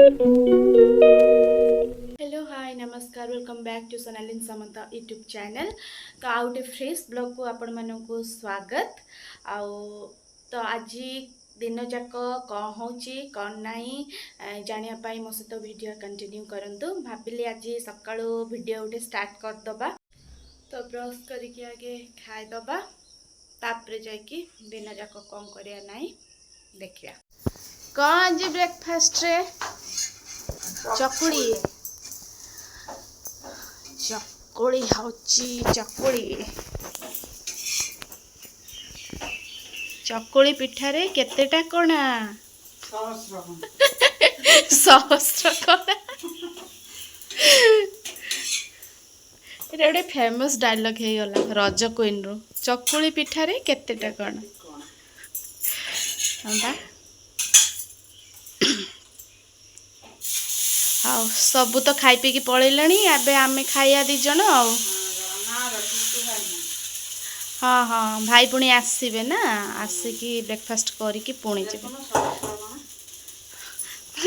Hello hi नमस्कार welcome back to Sonalin Samant YouTube channel. तो आउ गोटे फ्रेश ब्लॉग को आपण मानक स्वागत। आउ तो आज दिन जाक कौन होची कौन नहीं जानापी मो सहित वीडियो कंटिन्यू करंतु। भाविली आज सकाळु वीडियो गोटे स्टार्ट करदबा। तो ब्रश करके आगे खाईदबा तापर जाकि दिन जाक कौन करिया नहीं देखिया। कौन आज ब्रेकफास्ट रे चकुड़ी चकुड़ी हौची चकुड़ी पिठारे केतेटा कोणा सहस्र कोणा एटा गोटे फेमस डायलॉग हे गला रज क्वीन रो चकुड़ी पिठारे केतेटा कोणा बा हाँ सबू तो खाई पी पलैलानी एबे आमे खाइया दी जन हाँ हाँ भाई पुणी आसबे ना आसिकी ब्रेकफास्ट करिकी पुणी जी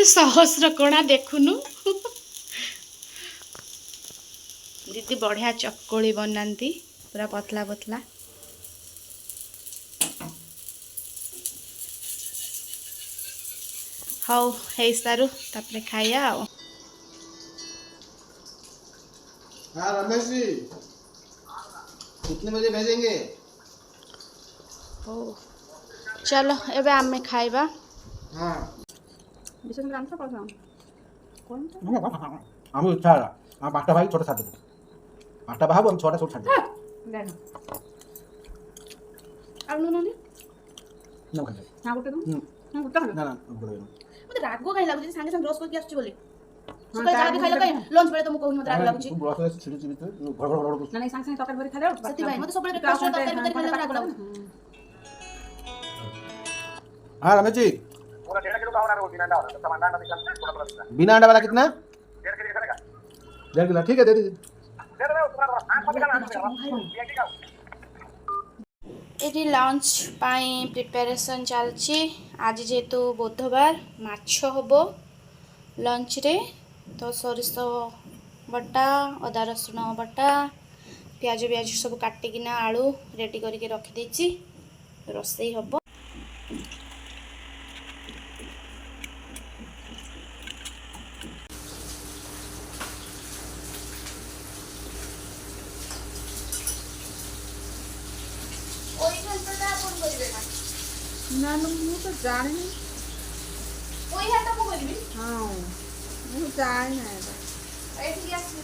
सहस्र कोणा देखुनु दीदी बढ़िया चकुड़ी बनाती पूरा पतला पतला। हाँ है सारू तापरे खाइया आओ। हाँ रमेश जी कितने बजे भेजेंगे? ओ चलो एबे आमे खाइबा। हाँ विशेष ग्राम से पढ़ा कौन हम इच्छा है हम पांचटा भाई छोटा छाड़ देबो पांचटा भाग हम छोटा छोटा छाड़ देबो लेना अब नो नी ना खाए ना गुटे दो ना गुटे ना ना बोले मते रागो काई लागु संगे संग ब्रश करके आछी बोले सकाळ जा भी खाइला काई लंच बेले तो मु कहू मते राग लागु छी ब्रश से छिड़ी छिड़ी घर घर घर ना नहीं संगे संग तरकारी भरी खाले सती भाई मते सबले ब्रेकफास्ट तरकारी खाले राग लागु। हाँ रमेश जी पूरा 1.5 किलो का होना है बिना अंडा वाला तो अंडा नहीं चलता थोड़ा थोड़ा बिना अंडा वाला कितना? 1.5 किलो चलेगा 1.5 किलो ठीक है दे दीजिए दे दो थोड़ा थोड़ा आंख मत लगाना ये ठीक है। एटी लंच पाई प्रिपरेशन चलची आज जेतु बुधवार माछ हबो लंच रे तो सरिष बटा अदा रसुण बटा प्याज प्याज सब काटिकिना आलू रेडी करके रखी देछि रोसई हबो। ना मु तो जाने ओई हाथ को करबी हाँ मु जाने एठी आसी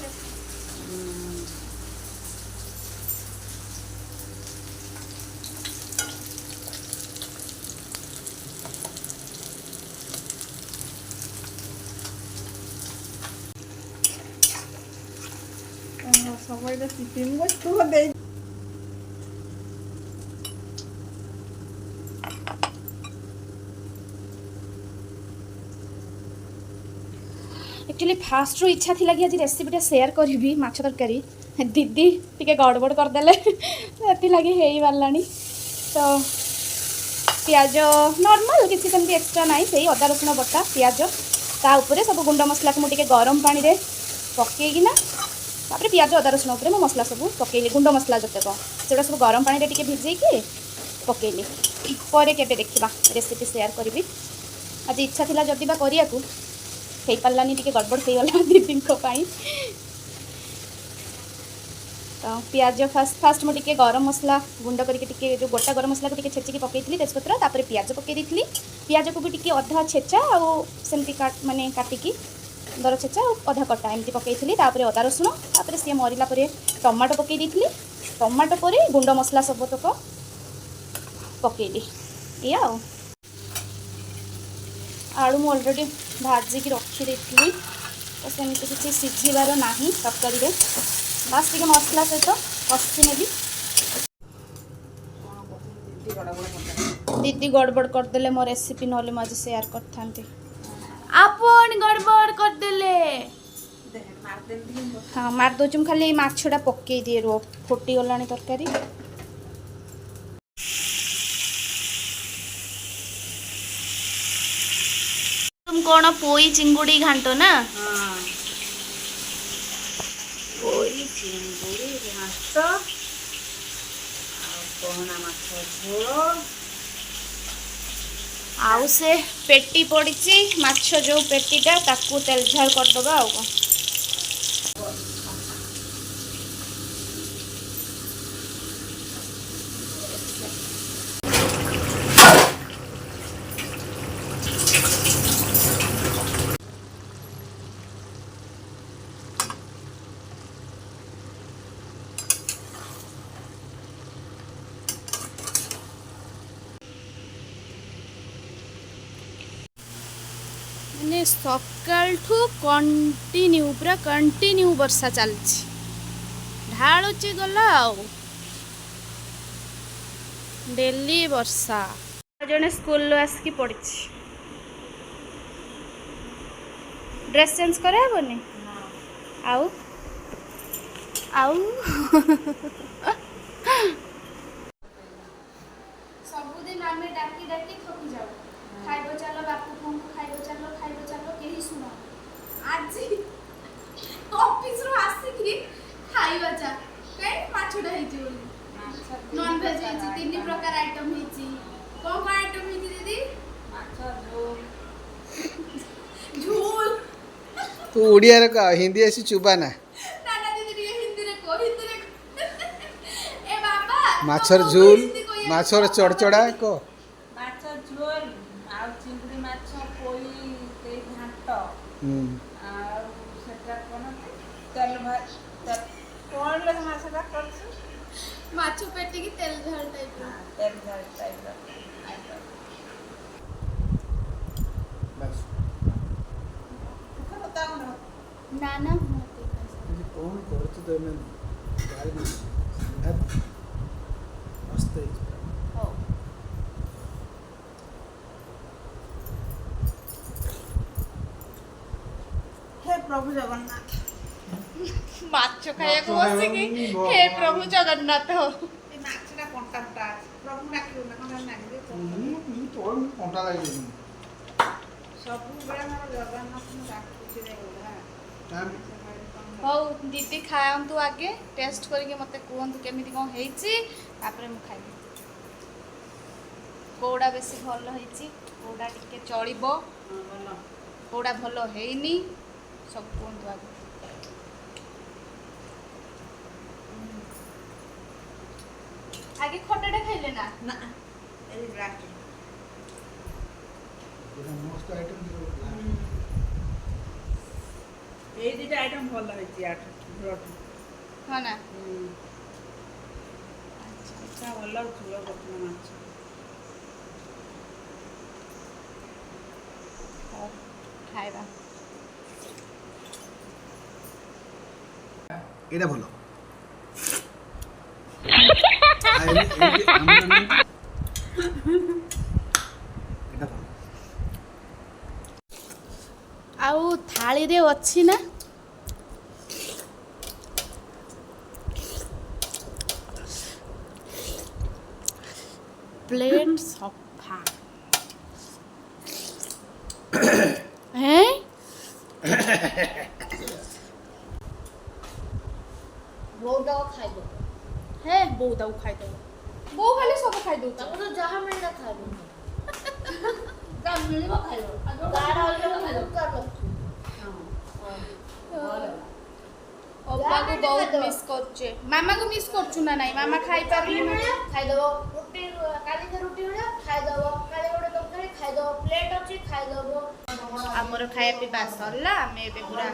सबैले सिपिङ कस्तो दे एक्चुअली फास्ट रो इच्छा थी कि आज रेसिपीटा शेयर करी माछ तरकारी दीदी टिके गड़बड़ करदेले से लगे हो पारानी तो पियाज नॉर्मल किसी सेमती एक्स्ट्रा ना से अदा रसुण बटा पियाज ताऊपर सब गुंड मसला को मुझे गरम पानी रे पकईकिना तापर पियाज अदा रसुण उपर मसला सब पकईली गुंड मसला जतक से सब गरम पानी रे भिजेकी पकईली पर केबे देखा रेसिपी शेयर करी आज इच्छा थिला जदि बा करिया को हो पारानी टी गड़बड़ हो गला दीदी तो पियाज फास्ट मुझे गरम मसला गुंड करके जो गोटा गरम मसला को छेचिकी पकई तेजपत्र तापर पियाज पकई दी पियाज को भी अधा छेचा और सेमती माने काटिकी दर छेचा अधा कटा एमती पकई तापर अदा रसुण तापर सी मरला टमाटो पकई दी टमाटो पर गुंड मसला सब तक पकईली या आलू मु अलरेडी भाजिकी रखी तो सेमती किसी सीझीबार ना तरकारी रे बास टिके मसला सहित कषि नेबी दीदी गड़बड़ करदेले मो रेसिपी नले आज शेयर करथांती आपन गड़बड़ करदेले हाँ मार दो खाली माछटा पकई दिए रो फुटी गलानी तरकारी କ'ଣ ପୋଇ ଚିଙ୍ଗୁଡ଼ି ଘାଣ୍ଟ ନା? ହଁ ପୋଇ ଚିଙ୍ଗୁଡ଼ି ଘାଣ୍ଟ ଆଉ ପହଣା ମାଛ ଝୋଳ। ଆଉ ସେ ପେଟି ପଡ଼ିଛି ମାଛ ଯୋଉ ପେଟିଟା ତାକୁ ତେଲ ଝାଳ କରିଦେବା ଆଉ କ'ଣ। ମାନେ ସକାଳଠୁ କଣ୍ଟିନ୍ୟୁ ପୁରା କଣ୍ଟିନ୍ୟୁ ବର୍ଷା ଚାଲିଛି, ଢାଳୁଛି ଗଲା ଆଉ ଡେଲି ବର୍ଷା। ଜଣେ ସ୍କୁଲରୁ ଆସିକି ପଡ଼ିଛି, ଡ୍ରେସ୍ ଚେଞ୍ଜ କରାହେବନି ଆଉ ଆଉ ସବୁଦିନ ଆମେ ଡାକି ଡାକି ଥକି ଯାଉ, ଖାଇବ ଚାଲ ବାପୁ ପୁଅଙ୍କୁ ଖାଇବ ଚାଲ କେହି ଶୁଣ। ଆଜି ଅଫିସରୁ ଆସିକି ଖାଇବା ଚା କାଇଁ ମାଛଟା ହେଇଛି ବୋଲି, ନନଭେଜ ହେଇଛି, 3 ପ୍ରକାର ଆଇଟମ ହେଇଛି। କ'ଣ ଆଇଟମ ହେଇଛି ଦିଦି? ମାଛ ଝୋଳ। ଝୋଲ। ତୁ ଓଡ଼ିଆରେ କହ, ହିନ୍ଦୀ ଆସି ଚୁବା ନା। ନା ଦିଦି ଟିକେ ହିନ୍ଦୀରେ କହ, ହିନ୍ଦୀରେ ଏ ବାବା ମାଛର ଝୋଲ, ମାଛର ଚଡ଼ଚଡ଼ା କହ। ମାଛ ଝୋଲ ଆଉ ଚିଙ୍ଗୁଡ଼ି ମାଛ ପୋଇ ଦେଇ ଘାଣ୍ଟ ଆଉ ସେଟା କ'ଣ ତେଲ କ'ଣ ମାଛଟା କରୁଛୁ? ମାଛ ପେଟିକି ତେଲ ଝାଳ ଟାଇପର। ତେଲ ଝାଳ ଟାଇପ୍ର ଆଇଟମ୍। ନା ନା କ'ଣ କରୁଛୁ ତ ଏମାନେ ମସ୍ତ ହେଇଛି। ହଉ ହେ ପ୍ରଭୁ ଜଗନ୍ନାଥ। ମାଛ ଖାଇବାକୁ ବସିକି ହେ ପ୍ରଭୁ ଜଗନ୍ନାଥ। ଏ ମାଛଟା କଣ୍ଟା ଫଣ୍ଟା ଅଛି, ପ୍ରଭୁ ଡାକିବୁ ନା କ'ଣ ଡାକିବେ? କଣ୍ଟା ଲାଗିବ। ସବୁବେଳେ ମୋର ଜଗନ୍ନାଥଙ୍କୁ ଡାକୁଛି ରେ ବୁଢ଼ା। ହଉ ଦିଦି ଖାଆନ୍ତୁ ଆଗେ, ଟେଷ୍ଟ କରିକି ମୋତେ କୁହନ୍ତୁ କେମିତି କ'ଣ ହେଇଛି, ତାପରେ ମୁଁ ଖାଇବି। କେଉଁଟା ବେଶୀ ଭଲ ହେଇଛି, କେଉଁଟା ଟିକେ ଚଳିବ, କେଉଁଟା ଭଲ ହେଇନି, ସବୁ କୁହନ୍ତୁ ଆଗେ। ଆଗେ ଖଟାଟା ଖାଇଲେ ନା? ନା ଏଇ ଲାଷ୍ଟ ମସ୍ତ ଆଇଟମ୍। ଏଇ ଦୁଇଟା ଆଇଟମ୍ ଭଲ ହେଇଛି ଆଠୁ ହଁ ନା? ଆଚ୍ଛା ଭଲ ଝୋଳ କରୁଥିଲା ମାଛ। ହଉ ଖାଇବା। ଏଇଟା ଭଲ। ଆଉ ଥାଳିରେ ଅଛି ନା? ପ୍ଲେଟ୍ ସଫା। ହେଁ ବୋଉଟାକୁ ଖାଇଦବ। ହେ ବୋଉ ତାକୁ ଖାଇଦବ, ବୋଉ ଖାଲି ସବୁ ଖାଇଦଉଛି। ତାକୁ ତ ଯାହା ମିଳିଲା ଖାଇବ। ଯାହା ମିଳିବ ଖାଇବ। ଗାଡ ଅଲଗା ଖାଇବ। ଅପାକୁ ବହୁତ ମିସ୍ କରୁଛେ। ମାମାକୁ ମିସ୍ କରୁଛୁ ନା ନାଇଁ? ମାମା ଖାଇପାରୁନି। ଖାଇଦବ। ରୁଟି କାଲି ଯେ ରୁଟି ମିଳିବ ଖାଇଦବ। କାଲି ଗୋଟେ ତରକାରୀ ଖାଇଦବ। ପ୍ଲେଟ୍ ଅଛି ଖାଇଦବ। ଆମର ଖାଇବା ପିଇବା ସରିଲା, ଆମେ ଏବେ ପୁରା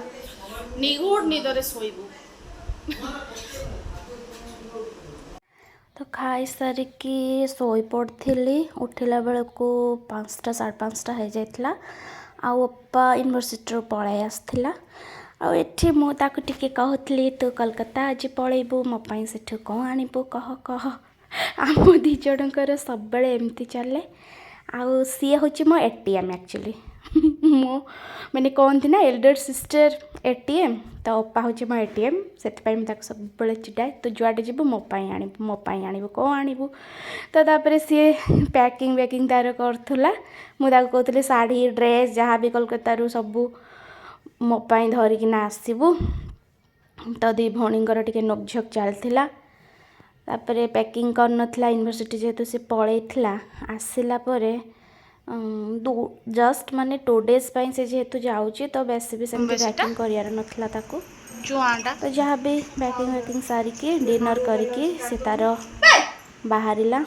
ନିଗୁଡ ନିଦରେ ଶୋଇବୁ। ତ ଖାଇସାରିକି ଶୋଇପଡ଼ିଥିଲି, ଉଠିଲା ବେଳକୁ 5ଟା 5:30 ହେଇଯାଇଥିଲା। ଆଉ ଅପା ୟୁନିଭର୍ସିଟିରୁ ପଳାଇ ଆସିଥିଲା। ଆଉ ଏଠି ମୁଁ ତାକୁ ଟିକେ କହୁଥିଲି ତୁ କୋଲକାତା ଆଜି ପଳେଇବୁ, ମୋ ପାଇଁ ସେଠୁ କ'ଣ ଆଣିବୁ କହ। ଆମ 2 ଜଣଙ୍କର ସବୁବେଳେ ଏମିତି ଚାଲେ। ଆଉ ସିଏ ହେଉଛି ମୋ ATM ଆକ୍ଚୁଆଲି। मो मैंने कहती ना एल्डर सिस्टर एटीएम तो अप्पा हूँ मो एटीएम से सब चिड़ाए तो जुआडे जीव मोपाई आणबू कौन आणबू तो तापर सी पैकिंग वैकिंग तार करूला मुझे कहती शाढ़ी ड्रेस जहाँ भी कोलकाता सबू मोपाई धरिकिना आसबू तो दी भौणींकर टिके नोकझोक चलता तापर पैकिंग कर नथिला यूनिवर्सिटी जेहेतु से पलैला आसला जस्ट माने 2 days से जेहेतु जाऊँगी तो बेस भी सेमती पैकिंग करार नाला ताको तो जहाँ भी पैकिंग वैकिंग सारिकी डिनर करके से तार बाहरिला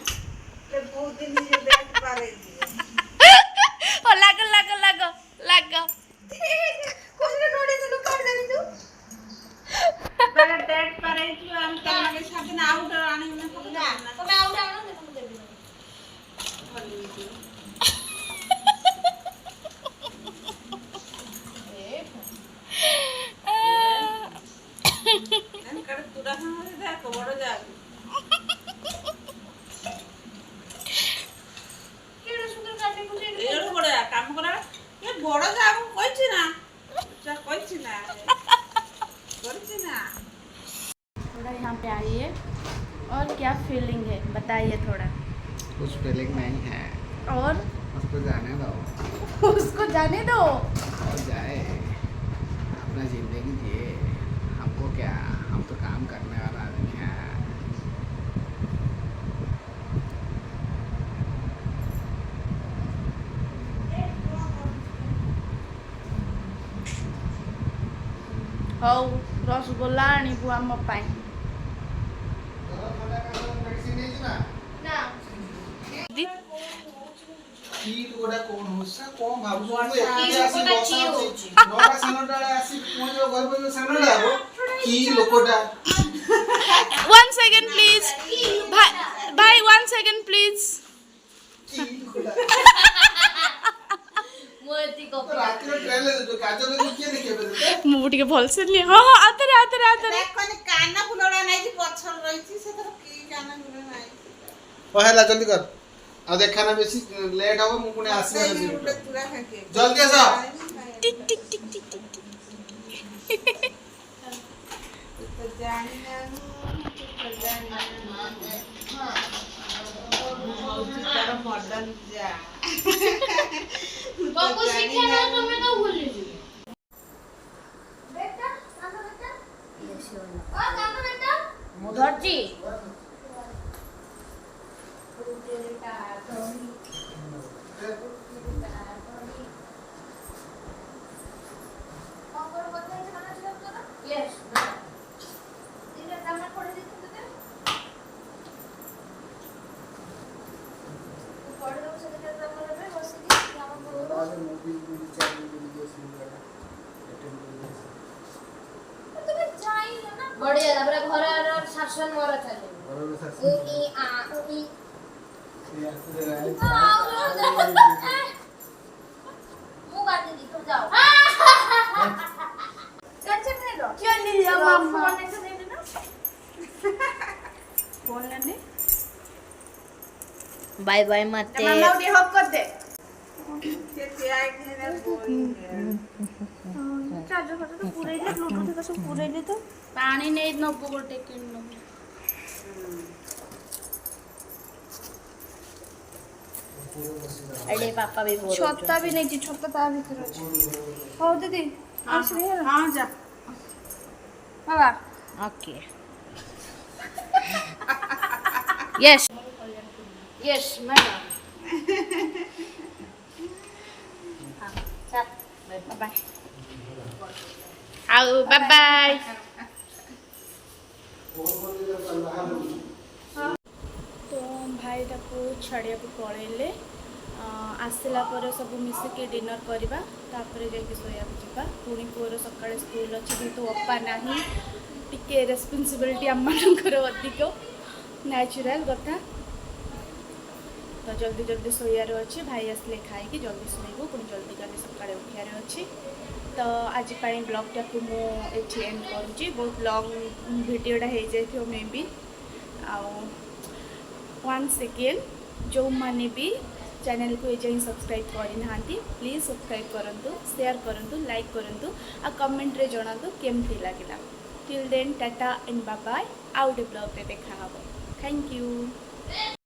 थोड़ा यहाँ पे आइए और क्या फीलिंग है बताइए थोड़ा। कुछ फीलिंग नहीं है और उसको जाने दो और जाए अपना जिंदगी जिए। हमको क्या, हम तो काम करने वाला आदमी है। हौ रसगोला आणबू आम पाई One second please भाई 1 second please ମୁଁ ଟିକେ ଭଲସେ ନିଏ ହଁ ହଁ ଆତରେ କାନ ଫୁଲଡା ନାଇଁ ଯେ ପଛର ରହିଛି ସେଥର କି କାନ ଫୁଲ ନାଇଁ पहला जल्दी कर अब देखा ना बेसी लेट हो मु पुणे आसी जल्दी आस टिक टिक टिक टिक टिक तो जानी ना तारा मॉडर्न जा बाबू शिक्षा ना तुम्हें तो भूल लीजिए बेटा काका बेटा ओ काका बेटा मुधरजी बढ़िया तापर घर शासन मोर चले उ ई आ उ ई मु बात दी तो जाओ टेंशन नहीं लो क्यों नहीं लिया मामा फोन से दे देना फोन लेने बाय बाय मत मामा उठे हक कर दे से आए थे ना चार्जर फटा तो पूरे ले ब्लूटूथ का सब पूरे ले तो पानी नहीं नबो गोटे किन नबो अरे पापा भी बोल छत्ता भी नहीं जी छत्ता ता भीतर अछि हो दीदी आसरे हां जा बाबा ओके यस यस मैडम चल बाय आओ बाय बाय तो भाई ताको छाड़िया को पड़ेले आसला पर सब मिसिके डिनर करवा तापर जाके सोया जावा पुणी पुअर सकाଳେ स्कूल अच्छे जेहेतु अपा नहीं टिके रेस्पॉन्सिबिलिटी आम मानकर अधिक नेचुरल कथा तो जल्दी जल्दी सोयार अच्छे भाई आसले खाई जल्दी शोबू पुणी जल्दी जल्दी सकाଳେ उठार अच्छे तो आज ब्लॉगटा को मुझे एंड करुँची बहुत लॉन्ग वीडियोटा हो जाए मे बी आउ 1 सेकेंड जो माने भी चैनल को ये सब्सक्राइब करना प्लीज सब्सक्राइब करूँ, शेयर करूँ, लाइक करूँ आ कमेंट रे जनातु केमती लगे। Till then tata and bye bye. Out blog रे देखा। Thank you.